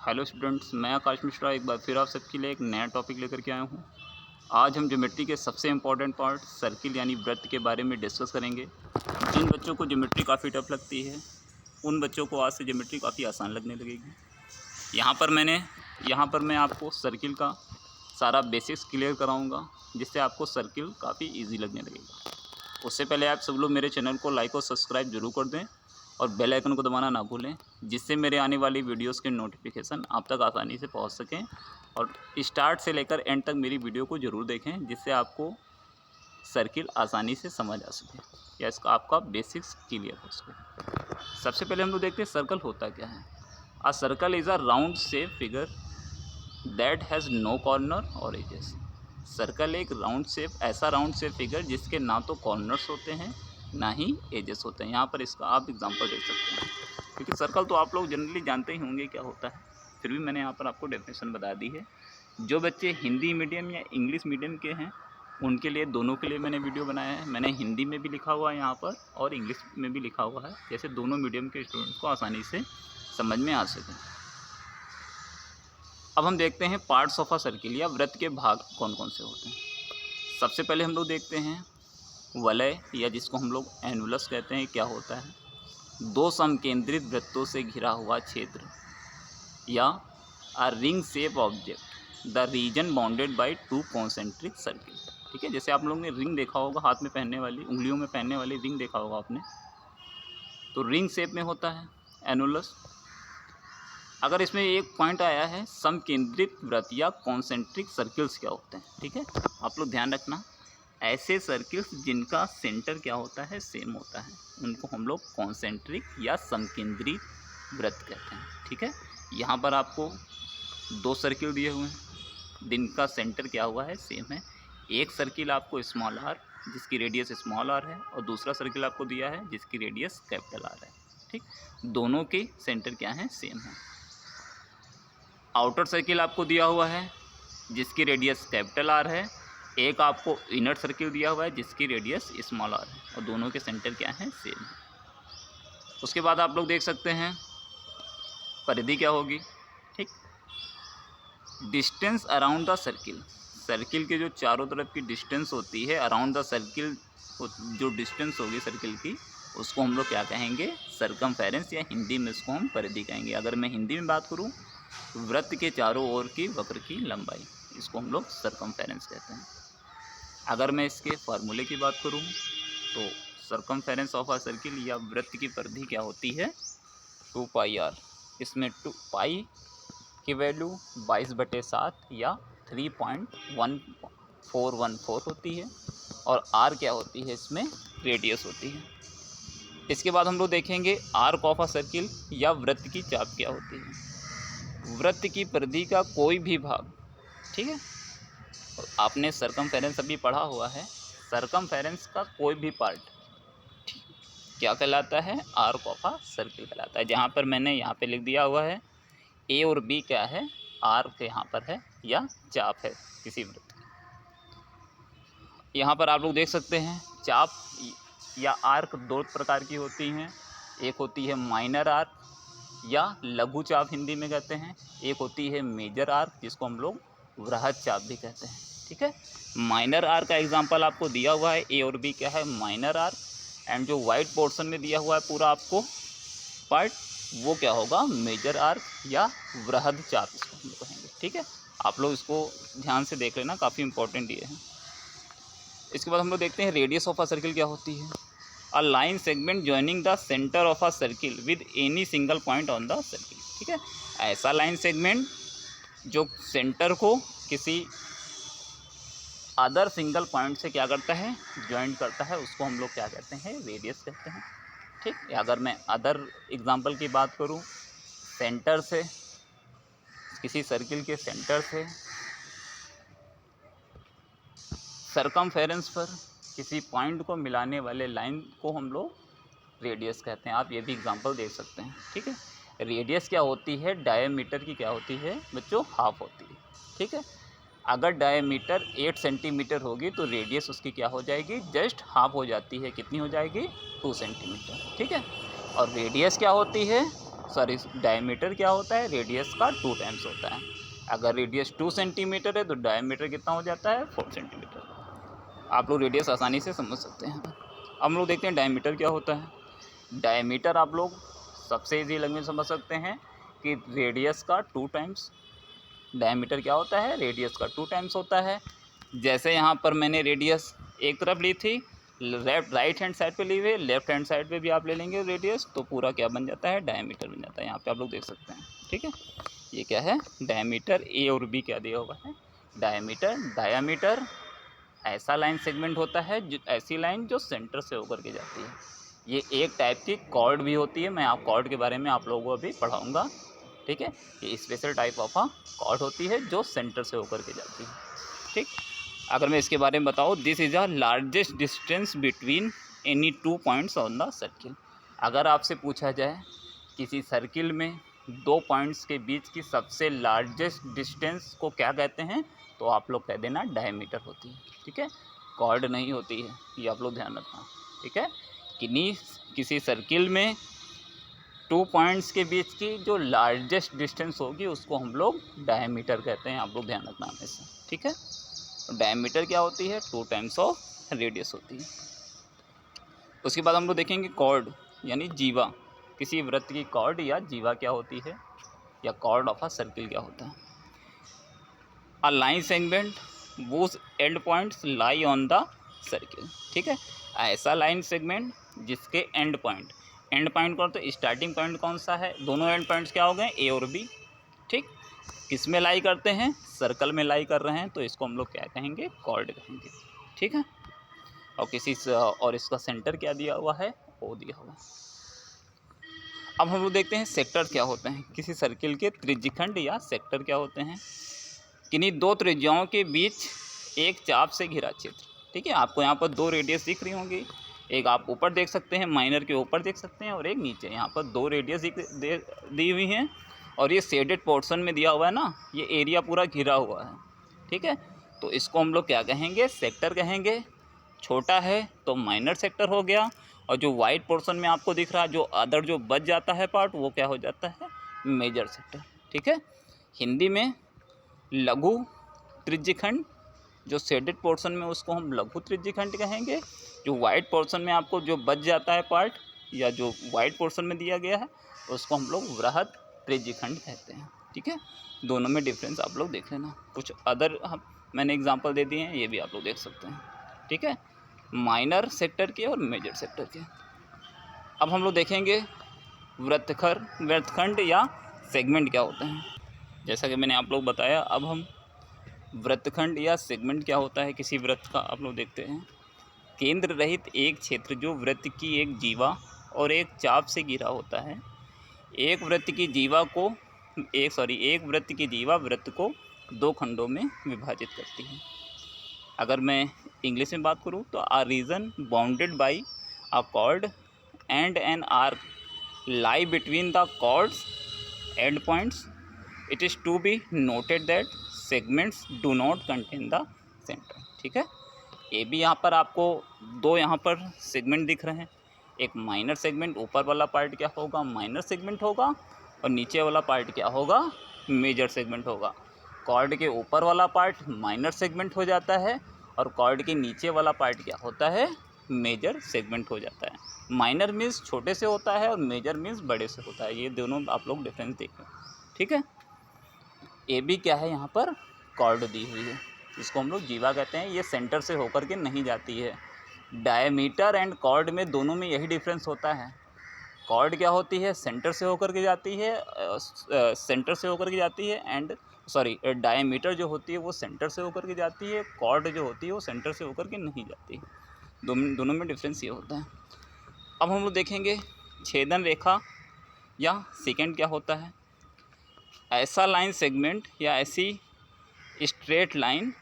Hello students, मैं आकाश मिश्रा एक बार फिर आप सबके लिए एक नया टॉपिक लेकर के आया हूँ। आज हम ज्योमेट्री के सबसे इम्पोर्टेंट पार्ट सर्किल यानी वृत्त के बारे में डिस्कस करेंगे। जिन बच्चों को ज्योमेट्री काफ़ी टफ लगती है उन बच्चों को आज से ज्योमेट्री काफ़ी आसान लगने लगेगी। यहाँ पर मैं आपको सर्किल का सारा बेसिक्स क्लियर कराऊँगा, जिससे आपको सर्किल काफ़ी ईजी लगने लगेगा। उससे पहले आप सब लोग मेरे चैनल को लाइक और सब्सक्राइब जरूर कर दें और बेल आइकन को दबाना ना भूलें, जिससे मेरे आने वाली वीडियोस के नोटिफिकेशन आप तक आसानी से पहुंच सकें। और स्टार्ट से लेकर एंड तक मेरी वीडियो को ज़रूर देखें, जिससे आपको सर्किल आसानी से समझ आ सके या इसका आपका बेसिक्स क्लियर हो सके। सबसे पहले हम लोग देखते हैं सर्कल होता क्या है। A circle is a round shape figure that has no corner और एजेस। सर्कल एक ऐसा राउंड शेप फिगर जिसके ना तो कॉर्नर्स होते हैं ना ही एजेस होते हैं। यहाँ पर इसका आप एग्जांपल देख सकते हैं, क्योंकि सर्कल तो आप लोग जनरली जानते ही होंगे क्या होता है, फिर भी मैंने यहाँ पर आपको डेफिनेशन बता दी है। जो बच्चे हिंदी मीडियम या इंग्लिश मीडियम के हैं उनके लिए दोनों के लिए मैंने वीडियो बनाया है। मैंने हिंदी में भी लिखा हुआ है यहाँ पर और इंग्लिश में भी लिखा हुआ है, जैसे दोनों मीडियम के स्टूडेंट्स को आसानी से समझ में आ सके। अब हम देखते हैं पार्ट्स ऑफ अ सर्किल या वृत्त के भाग कौन कौन से होते हैं। सबसे पहले हम लोग देखते हैं वलय, या जिसको हम लोग एनुलस कहते हैं, क्या होता है। दो समकेंद्रित वृत्तों से घिरा हुआ क्षेत्र या a ring shape object the reason bounded by two concentric circle. ठीक है, जैसे आप लोगों ने रिंग देखा होगा, हाथ में पहनने वाली, उंगलियों में पहनने वाली रिंग देखा होगा आपने, तो रिंग शेप में होता है एनुलस। अगर इसमें एक पॉइंट आया है समकेंद्रित वृत्त या कॉन्सेंट्रिक सर्किल्स क्या होते हैं। ठीक है, आप लोग ध्यान रखना, ऐसे सर्किल्स जिनका सेंटर क्या होता है, सेम होता है, उनको हम लोग कॉन्सेंट्रिक या समकेंद्रित वृत्त कहते हैं। ठीक है, यहाँ पर आपको दो सर्किल दिए हुए हैं जिनका सेंटर क्या हुआ है, सेम है। एक सर्किल आपको स्मॉल आर जिसकी रेडियस स्मॉल आर है और दूसरा सर्किल आपको दिया है जिसकी रेडियस कैपिटल आर है। ठीक, दोनों के सेंटर क्या हैं, सेम है। आउटर सर्किल आपको दिया हुआ है जिसकी रेडियस कैपिटल आर है, एक आपको इनर सर्किल दिया हुआ है जिसकी रेडियस स्मॉल आर है, और दोनों के सेंटर क्या हैं, सेम है। उसके बाद आप लोग देख सकते हैं परिधि क्या होगी। ठीक, distance around the circle, circle के जो चारों तरफ की डिस्टेंस होती है अराउंड द सर्किल, जो डिस्टेंस होगी सर्किल की, उसको हम लोग क्या कहेंगे, सरकमफेरेंस, या हिंदी में इसको हम परिधि कहेंगे। अगर मैं हिंदी में बात करूँ, वृत्त के चारों ओर की वक्र की लंबाई, इसको हम लोग सरकमफेरेंस कहते हैं। अगर मैं इसके फार्मूले की बात करूं तो सरकमफेरेंस ऑफ अ सर्किल या वृत्त की परिधि क्या होती है, 2πr। इसमें 2π की वैल्यू 22/7 या 3.1414 होती है, और r क्या होती है, इसमें रेडियस होती है। इसके बाद हम लोग देखेंगे आर्क ऑफ अ सर्किल या वृत्त की चाप क्या होती है। वृत्त की परिधि का कोई भी भाग, ठीक है, आपने सरकमफेरेंस अभी पढ़ा हुआ है, सरकमफेरेंस का कोई भी पार्ट क्या कहलाता है, आर्क ऑफ अ सर्किल कहलाता है। जहाँ पर मैंने यहाँ पे लिख दिया हुआ है ए और बी क्या है, आर्क यहाँ पर है या चाप है किसी वृत्त की। यहाँ पर आप लोग देख सकते हैं चाप या आर्क दो प्रकार की होती हैं। एक होती है माइनर आर्क या लघु चाप हिंदी में कहते हैं, एक होती है मेजर आर्क जिसको हम लोग वृहद चाप भी कहते हैं। ठीक है, माइनर आर्क का एग्जांपल आपको दिया हुआ है, ए और बी क्या है, माइनर आर्क, एंड जो वाइट पोर्शन में दिया हुआ है पूरा आपको पार्ट, वो क्या होगा, मेजर आर्क या वृहद चाप इसको हम लोग कहेंगे। ठीक है, आप लोग इसको ध्यान से देख लेना, काफ़ी इंपॉर्टेंट ये है। इसके बाद हम लोग देखते हैं रेडियस ऑफ अ सर्किल क्या होती है। A line segment joining the centre of a circle with any single point on the circle. ठीक है, ऐसा लाइन सेगमेंट जो सेंटर को किसी अदर सिंगल पॉइंट से क्या करता है, ज्वाइंट करता है, उसको हम लोग क्या कहते हैं, रेडियस कहते हैं। ठीक, अगर मैं अदर एग्जांपल की बात करूं, सेंटर से, किसी सर्किल के सेंटर से सरकमफेरेंस पर किसी पॉइंट को मिलाने वाले लाइन को हम लोग रेडियस कहते हैं। आप ये भी एग्जांपल देख सकते हैं। ठीक है, रेडियस क्या होती है, डायमीटर की क्या होती है बच्चों, हाफ होती है। ठीक है, अगर डायमीटर 8 सेंटीमीटर होगी तो रेडियस उसकी क्या हो जाएगी, जस्ट हाफ हो जाती है। कितनी हो जाएगी, 2 सेंटीमीटर। ठीक है, और रेडियस क्या होती है, डायमीटर क्या होता है, रेडियस का 2 टाइम्स होता है। अगर रेडियस 2 सेंटीमीटर है तो डायमीटर कितना हो जाता है, 4 सेंटीमीटर। आप लोग रेडियस आसानी से समझ सकते हैं। अब हम लोग देखते हैं डायमीटर क्या होता है। डायमीटर आप लोग सबसे ईजी लैंग्वेज समझ सकते हैं कि रेडियस का 2 टाइम्स। डायमीटर क्या होता है, रेडियस का 2 टाइम्स होता है। जैसे यहाँ पर मैंने रेडियस एक तरफ ली थी, राइट हैंड साइड पे ली हुई, लेफ्ट हैंड साइड पे भी आप ले लेंगे रेडियस, तो पूरा क्या बन जाता है, डायमीटर बन जाता है। यहाँ पे आप लोग देख सकते हैं, ठीक है। ये क्या है, डायमीटर। ए और बी क्या दिया हुआ है, डायमीटर। डायामीटर ऐसा लाइन सेगमेंट होता है, जो ऐसी लाइन जो सेंटर से होकर के जाती है। ये एक टाइप की कॉर्ड भी होती है, मैं आप कॉर्ड के बारे में आप लोगों को अभी पढ़ाऊँगा, ठीक है। ये special type of a cord होती है जो सेंटर से होकर के जाती है, ठीक। अगर मैं इसके बारे में बताऊँ, this is a largest distance between any 2 points on the circle. अगर आपसे पूछा जाए किसी सर्किल में 2 पॉइंट्स के बीच की सबसे लार्जेस्ट डिस्टेंस को क्या कहते हैं, तो आप लोग कह देना डायमीटर होती है, ठीक है। कॉर्ड नहीं होती है, ये आप लोग ध्यान रखना, ठीक है। किसी सर्किल में 2 पॉइंट्स के बीच की जो लार्जेस्ट डिस्टेंस होगी उसको हम लोग डायमीटर कहते हैं, आप लोग ध्यान रखना हमेशा, ठीक है। तो डायमीटर क्या होती है, 2 टाइम्स ऑफ रेडियस होती है। उसके बाद हम लोग देखेंगे कॉर्ड यानी जीवा। किसी वृत्त की कॉर्ड या जीवा क्या होती है, या कॉर्ड ऑफ अ सर्किल क्या होता है। A line segment whose and points lie on the circle, ठीक है। ऐसा लाइन सेगमेंट जिसके एंड पॉइंट कौन, तो स्टार्टिंग पॉइंट कौन सा है, दोनों एंड पॉइंट्स क्या हो गए, ए और बी, ठीक। किस में लाई करते हैं, सर्कल में लाई कर रहे हैं, तो इसको हम लोग क्या कहेंगे, कॉर्ड कहेंगे, ठीक है। और इसका सेंटर क्या दिया हुआ है, ओ दिया हुआ है। अब हम लोग देखते हैं सेक्टर क्या होते हैं। किसी सर्किल के त्रिज्यखंड या सेक्टर क्या होते हैं, किन्हीं 2 त्रिज्याओं के बीच एक चाप से घिरा क्षेत्र, ठीक है। आपको यहाँ पर 2 रेडियस दिख रही होंगी, एक आप ऊपर देख सकते हैं, माइनर के ऊपर देख सकते हैं, और एक नीचे। यहाँ पर 2 रेडियस दी हुई हैं, और ये शेडेड पोर्शन में दिया हुआ है ना, ये एरिया पूरा घिरा हुआ है, ठीक है। तो इसको हम लोग क्या कहेंगे, सेक्टर कहेंगे। छोटा है तो माइनर सेक्टर हो गया, और जो वाइट पोर्शन में आपको दिख रहा है, जो अदर जो बच जाता है पार्ट, वो क्या हो जाता है, मेजर सेक्टर, ठीक है। हिंदी में लघु त्रिज्यखंड, जो शेडेड पोर्शन में उसको हम लघु त्रिज्यखंड कहेंगे। जो वाइट पोर्शन में आपको जो बच जाता है पार्ट, या जो वाइट पोर्शन में दिया गया है, उसको हम लोग वृहद त्रिज्यखंड कहते हैं, ठीक है। दोनों में डिफरेंस आप लोग देख लेना। कुछ अदर मैंने एग्जांपल दे दिए हैं, ये भी आप लोग देख सकते हैं, ठीक है, माइनर सेक्टर के और मेजर सेक्टर के। अब हम लोग देखेंगे वृत्तखंड या सेगमेंट क्या होते हैं। जैसा कि मैंने आप लोग बताया, अब हम वृत्तखंड या सेगमेंट क्या होता है किसी वृत्त का, आप लोग देखते हैं। केंद्र रहित एक क्षेत्र जो वृत्त की एक जीवा और एक चाप से घिरा होता है। एक वृत्त की जीवा वृत्त को 2 खंडों में विभाजित करती है। अगर मैं इंग्लिश में बात करूँ तो a region bounded by a chord and an arc lie between the chords and points. It is to be noted that segments do not contain the centre, ठीक है। ये भी यहाँ पर आपको 2 यहाँ पर सेगमेंट दिख रहे हैं। एक माइनर सेगमेंट, ऊपर वाला पार्ट क्या होगा, माइनर सेगमेंट होगा, और नीचे वाला पार्ट क्या होगा, मेजर सेगमेंट होगा। कॉर्ड के ऊपर वाला पार्ट माइनर सेगमेंट हो जाता है, और कॉर्ड के नीचे वाला पार्ट क्या होता है, मेजर सेगमेंट हो जाता है। माइनर मीन्स छोटे से होता है, और मेजर मीन्स बड़े से होता है। ये दोनों आप लोग डिफरेंस देखें, ठीक है। ए बी क्या है, यहाँ पर कॉर्ड दी हुई है, इसको हम लोग जीवा कहते हैं। ये सेंटर से होकर के नहीं जाती है। डायमीटर एंड कॉर्ड में दोनों में यही डिफरेंस होता है। कॉर्ड क्या होती है, सेंटर से होकर के जाती है, एंड डायमीटर जो होती है वो सेंटर से होकर के जाती है। कॉर्ड जो होती है वो सेंटर से होकर के नहीं जाती। दोनों में डिफरेंस ये होता है। अब हम लोग देखेंगे छेदन रेखा या सेकेंड क्या होता है। ऐसा लाइन सेगमेंट या ऐसी स्ट्रेट लाइन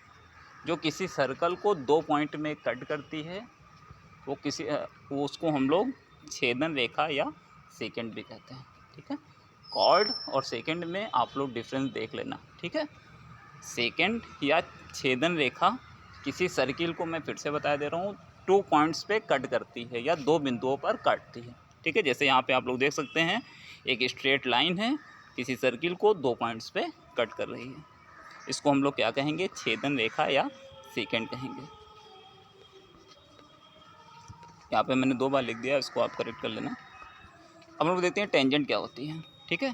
जो किसी सर्कल को 2 पॉइंट में कट करती है, वो उसको हम लोग छेदन रेखा या सेकेंड भी कहते हैं, ठीक है। कॉर्ड और सेकेंड में आप लोग डिफरेंस देख लेना, ठीक है। सेकेंड या छेदन रेखा किसी सर्किल को, मैं फिर से बता दे रहा हूँ, 2 पॉइंट्स पे कट करती है या 2 बिंदुओं पर काटती है, ठीक है। जैसे यहाँ पे आप लोग देख सकते हैं, एक स्ट्रेट लाइन है, किसी सर्किल को 2 पॉइंट्स पे कट कर रही है। इसको हम लोग क्या कहेंगे, छेदन रेखा या सेकेंड कहेंगे। यहाँ पे मैंने 2 बार लिख दिया, इसको आप करेक्ट कर लेना। अब हम लोग देखते हैं टेंजेंट क्या होती है। ठीक है,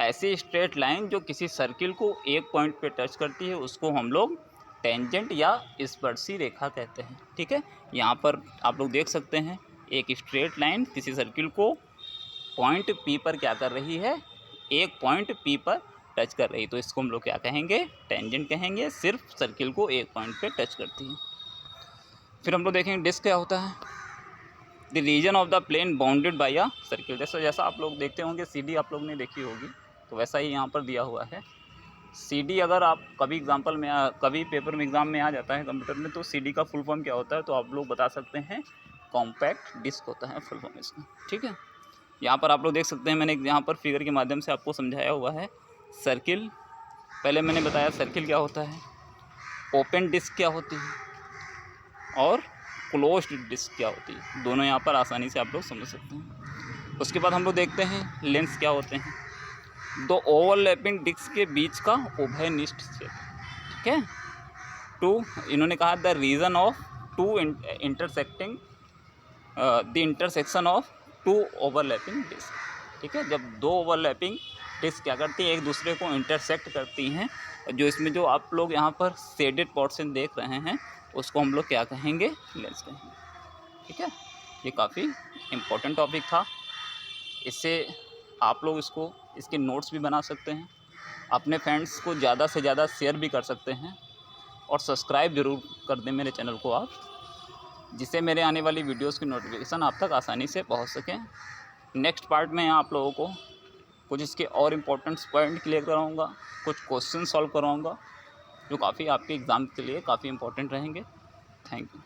ऐसी स्ट्रेट लाइन जो किसी सर्किल को एक पॉइंट पे टच करती है उसको हम लोग टेंजेंट या स्पर्शी रेखा कहते हैं। ठीक है, यहाँ पर आप लोग देख सकते हैं एक स्ट्रेट लाइन किसी सर्किल को पॉइंट पी पर क्या कर रही है, एक पॉइंट पी पर टच कर रही है, तो इसको हम लोग क्या कहेंगे, टेंजेंट कहेंगे। सिर्फ सर्किल को एक पॉइंट पे टच करती है। फिर हम लोग देखेंगे डिस्क क्या होता है। The region of the plane bounded by a circle. जैसा आप लोग देखते होंगे CD आप लोग ने देखी होगी, तो वैसा ही यहाँ पर दिया हुआ है। CD अगर आप कभी एग्जाम्पल में कभी पेपर में एग्ज़ाम में आ जाता है कंप्यूटर में, तो CD का फुल फॉर्म क्या होता है, तो आप लोग बता सकते हैं कॉम्पैक्ट डिस्क होता है फुल फॉर्म इसका। ठीक है, यहाँ पर आप लोग देख सकते हैं, मैंने यहाँ पर फिगर के माध्यम से आपको समझाया हुआ है। सर्किल, पहले मैंने बताया सर्किल क्या होता है, ओपन डिस्क क्या होती है और क्लोज्ड डिस्क क्या होती है, दोनों यहाँ पर आसानी से आप लोग समझ सकते हैं। उसके बाद हम लोग देखते हैं लेंस क्या होते हैं, 2 ओवरलैपिंग डिस्क के बीच का उभयनिष्ठ क्षेत्र। ठीक है, इन्होंने कहा the region of two intersecting the intersection of 2 overlapping disc. ठीक है, जब 2 ओवरलैपिंग डिस्क क्या करती हैं, एक दूसरे को इंटरसेक्ट करती हैं, जो इसमें जो आप लोग यहाँ पर शेडेड पोर्शन देख रहे हैं उसको हम लोग क्या कहेंगे, लेंस कहेंगे। ठीक है, ये काफ़ी इम्पोर्टेंट टॉपिक था। इससे आप लोग इसके नोट्स भी बना सकते हैं, अपने फ्रेंड्स को ज़्यादा से ज़्यादा शेयर भी कर सकते हैं, और सब्सक्राइब ज़रूर कर दें मेरे चैनल को आप, जिससे मेरे आने वाली वीडियोस की नोटिफिकेशन आप तक आसानी से पहुंच सकें। नेक्स्ट पार्ट में आप लोगों को कुछ इसके और इम्पोर्टेंट पॉइंट क्लियर कराऊंगा, कुछ क्वेश्चन सॉल्व कराऊंगा जो काफ़ी आपके एग्ज़ाम के लिए काफ़ी इम्पोर्टेंट रहेंगे। Thank you.